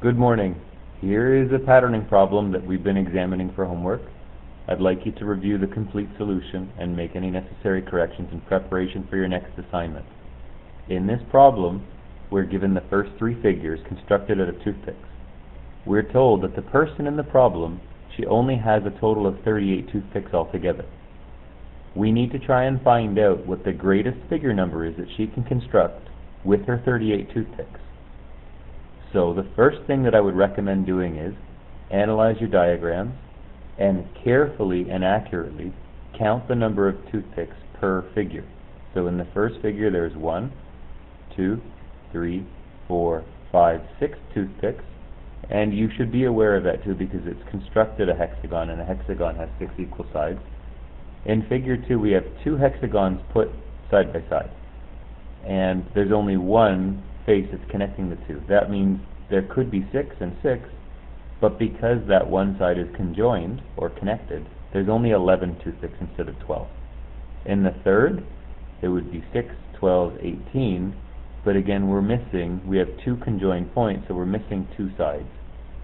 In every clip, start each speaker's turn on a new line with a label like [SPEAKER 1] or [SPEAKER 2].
[SPEAKER 1] Good morning. Here is a patterning problem that we've been examining for homework. I'd like you to review the complete solution and make any necessary corrections in preparation for your next assignment. In this problem, we're given the first three figures constructed out of toothpicks. We're told that the person in the problem, she only has a total of 38 toothpicks altogether. We need to try and find out what the greatest figure number is that she can construct with her 38 toothpicks. So the first thing that I would recommend doing is analyze your diagrams and carefully and accurately count the number of toothpicks per figure. So in the first figure there's 1, 2, 3, 4, 5, 6 toothpicks, and you should be aware of that too because it's constructed a hexagon, and a hexagon has 6 equal sides. In figure 2 we have 2 hexagons put side by side, and there's only one face that's connecting the two. That means there could be 6 and 6, but because that one side is conjoined or connected, there's only 11 toothpicks instead of 12. In the third, it would be 6, 12, 18, but again we have 2 conjoined points, so we're missing 2 sides.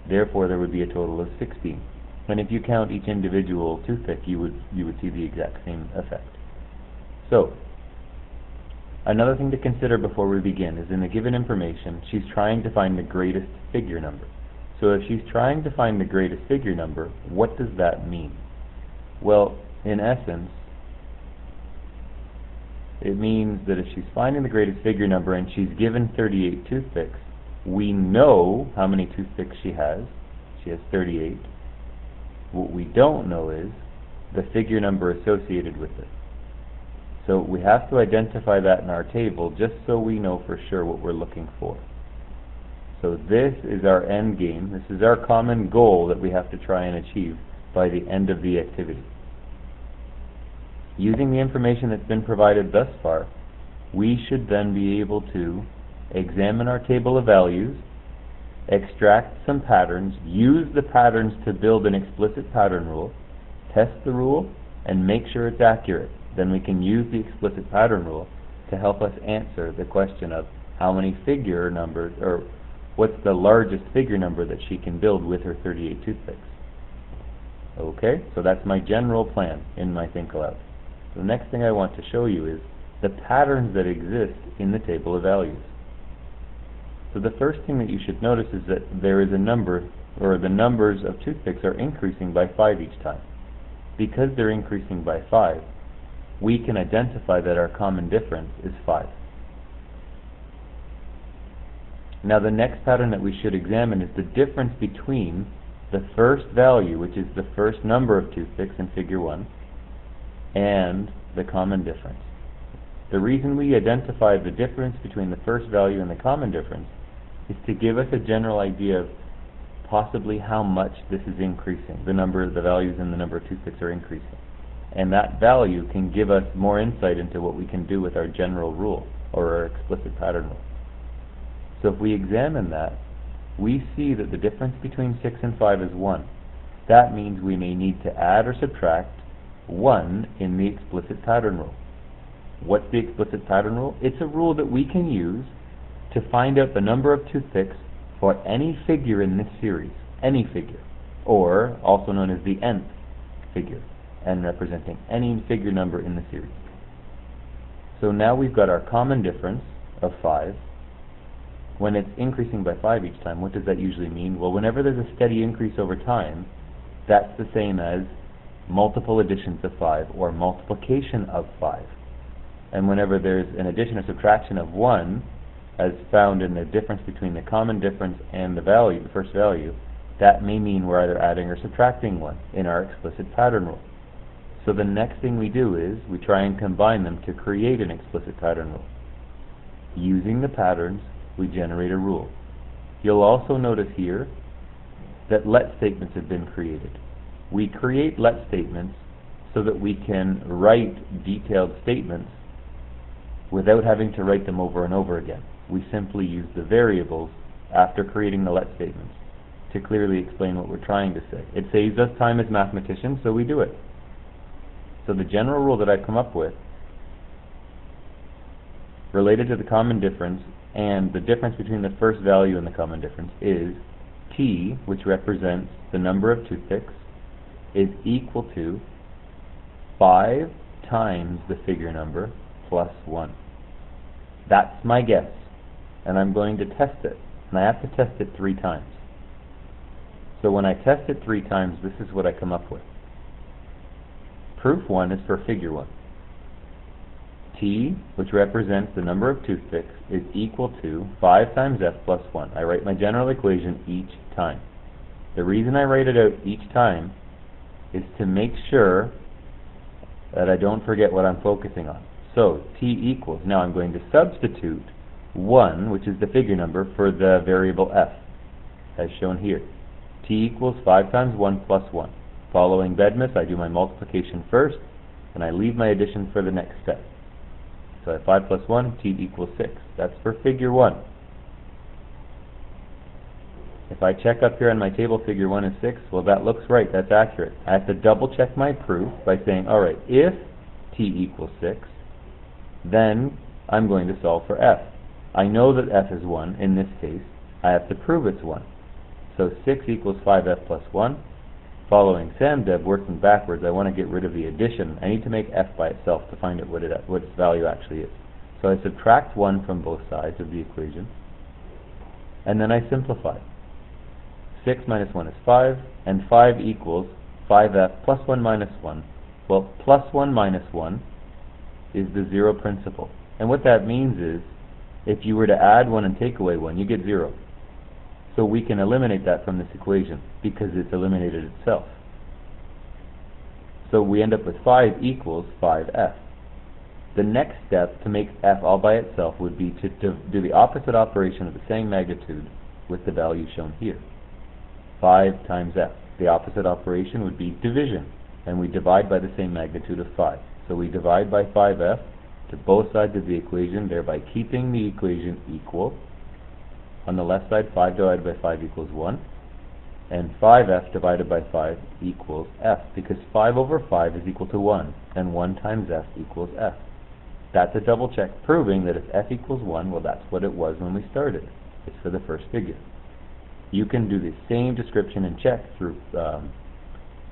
[SPEAKER 1] Therefore there would be a total of 16. And if you count each individual toothpick, you would see the exact same effect. So another thing to consider before we begin is in the given information, she's trying to find the greatest figure number. So if she's trying to find the greatest figure number, what does that mean? Well, in essence, it means that if she's finding the greatest figure number and she's given 38 toothpicks, we know how many toothpicks she has. She has 38. What we don't know is the figure number associated with it. So we have to identify that in our table just so we know for sure what we're looking for. So this is our end game. This is our common goal that we have to try and achieve by the end of the activity. Using the information that's been provided thus far, we should then be able to examine our table of values, extract some patterns, use the patterns to build an explicit pattern rule, test the rule, and make sure it's accurate. Then we can use the explicit pattern rule to help us answer the question of how many figure numbers, or what's the largest figure number that she can build with her 38 toothpicks. Okay, so that's my general plan in my Think Aloud. The next thing I want to show you is the patterns that exist in the table of values. So the first thing that you should notice is that there is a number, or the numbers of toothpicks are increasing by 5 each time. Because they're increasing by 5, we can identify that our common difference is 5. Now the next pattern that we should examine is the difference between the first value, which is the first number of toothpicks in figure 1, and the common difference. The reason we identify the difference between the first value and the common difference is to give us a general idea of possibly how much this is increasing. The values and the number of toothpicks are increasing. And that value can give us more insight into what we can do with our general rule, or our explicit pattern rule. So if we examine that, we see that the difference between 6 and 5 is 1. That means we may need to add or subtract 1 in the explicit pattern rule. What's the explicit pattern rule? It's a rule that we can use to find out the number of toothpicks for any figure in this series, any figure, or also known as the nth figure, and representing any figure number in the series. So now we've got our common difference of 5. When it's increasing by 5 each time, what does that usually mean? Well, whenever there's a steady increase over time, that's the same as multiple additions of 5 or multiplication of 5. And whenever there's an addition or subtraction of 1, as found in the difference between the common difference and the value, the first value, that may mean we're either adding or subtracting 1 in our explicit pattern rule. So the next thing we do is we try and combine them to create an explicit pattern rule. Using the patterns, we generate a rule. You'll also notice here that let statements have been created. We create let statements so that we can write detailed statements without having to write them over and over again. We simply use the variables after creating the let statements to clearly explain what we're trying to say. It saves us time as mathematicians, so we do it. So the general rule that I've come up with related to the common difference and the difference between the first value and the common difference is t, which represents the number of toothpicks, is equal to 5 times the figure number plus 1. That's my guess, and I'm going to test it, and I have to test it 3 times. So when I test it 3 times, this is what I come up with. Proof 1 is for figure 1. T, which represents the number of toothpicks, is equal to 5 times f plus 1. I write my general equation each time. The reason I write it out each time is to make sure that I don't forget what I'm focusing on. So t equals, now I'm going to substitute 1, which is the figure number, for the variable f, as shown here. T equals 5 times 1 plus 1. Following Bedmas, I do my multiplication first, and I leave my addition for the next step. So I have 5 plus 1, t equals 6. That's for figure 1. If I check up here on my table, figure 1 is 6, well, that looks right, that's accurate. I have to double check my proof by saying, alright, if t equals 6, then I'm going to solve for f. I know that f is 1 in this case. I have to prove it's 1. So 6 equals 5f plus 1. Following SAMDEB, working backwards, I want to get rid of the addition. I need to make f by itself to find out what its value actually is. So I subtract 1 from both sides of the equation, and then I simplify. 6 minus 1 is 5, and 5 equals 5f plus 1 minus 1. Well, plus 1 minus 1 is the 0 principle. And what that means is, if you were to add 1 and take away 1, you get 0. So we can eliminate that from this equation, because it's eliminated itself. So we end up with 5 equals 5f. The next step to make f all by itself would be to do the opposite operation of the same magnitude with the value shown here. 5 times f. The opposite operation would be division, and we divide by the same magnitude of 5. So we divide by 5f to both sides of the equation, thereby keeping the equation equal. On the left side, 5 divided by 5 equals 1, and 5f divided by 5 equals f, because 5 over 5 is equal to 1, and 1 times f equals f. That's a double check, proving that if f equals 1, well, that's what it was when we started. It's for the first figure. You can do the same description and check through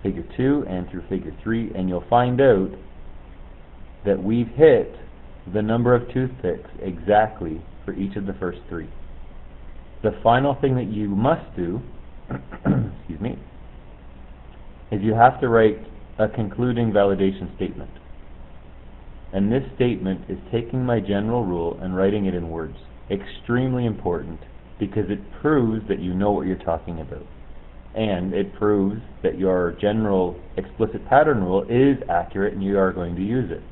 [SPEAKER 1] figure 2 and through figure 3, and you'll find out that we've hit the number of toothpicks exactly for each of the first 3. The final thing that you must do excuse me, is you have to write a concluding validation statement. And this statement is taking my general rule and writing it in words. Extremely important, because it proves that you know what you're talking about. And it proves that your general explicit pattern rule is accurate and you are going to use it.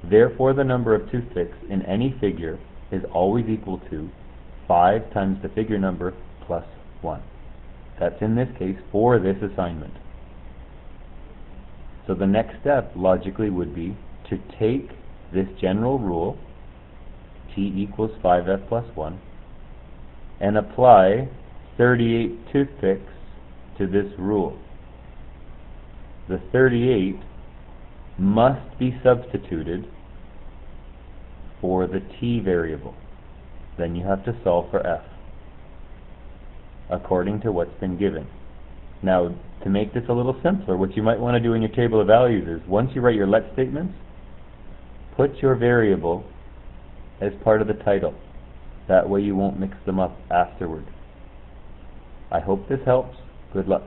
[SPEAKER 1] Therefore, the number of toothpicks in any figure is always equal to 5 times the figure number plus 1. That's in this case for this assignment. So the next step logically would be to take this general rule, t equals 5f plus 1, and apply 38 toothpicks to this rule. The 38 must be substituted for the t variable. Then you have to solve for f, according to what's been given. Now, to make this a little simpler, what you might want to do in your table of values is, once you write your let statements, put your variable as part of the title. That way you won't mix them up afterward. I hope this helps. Good luck.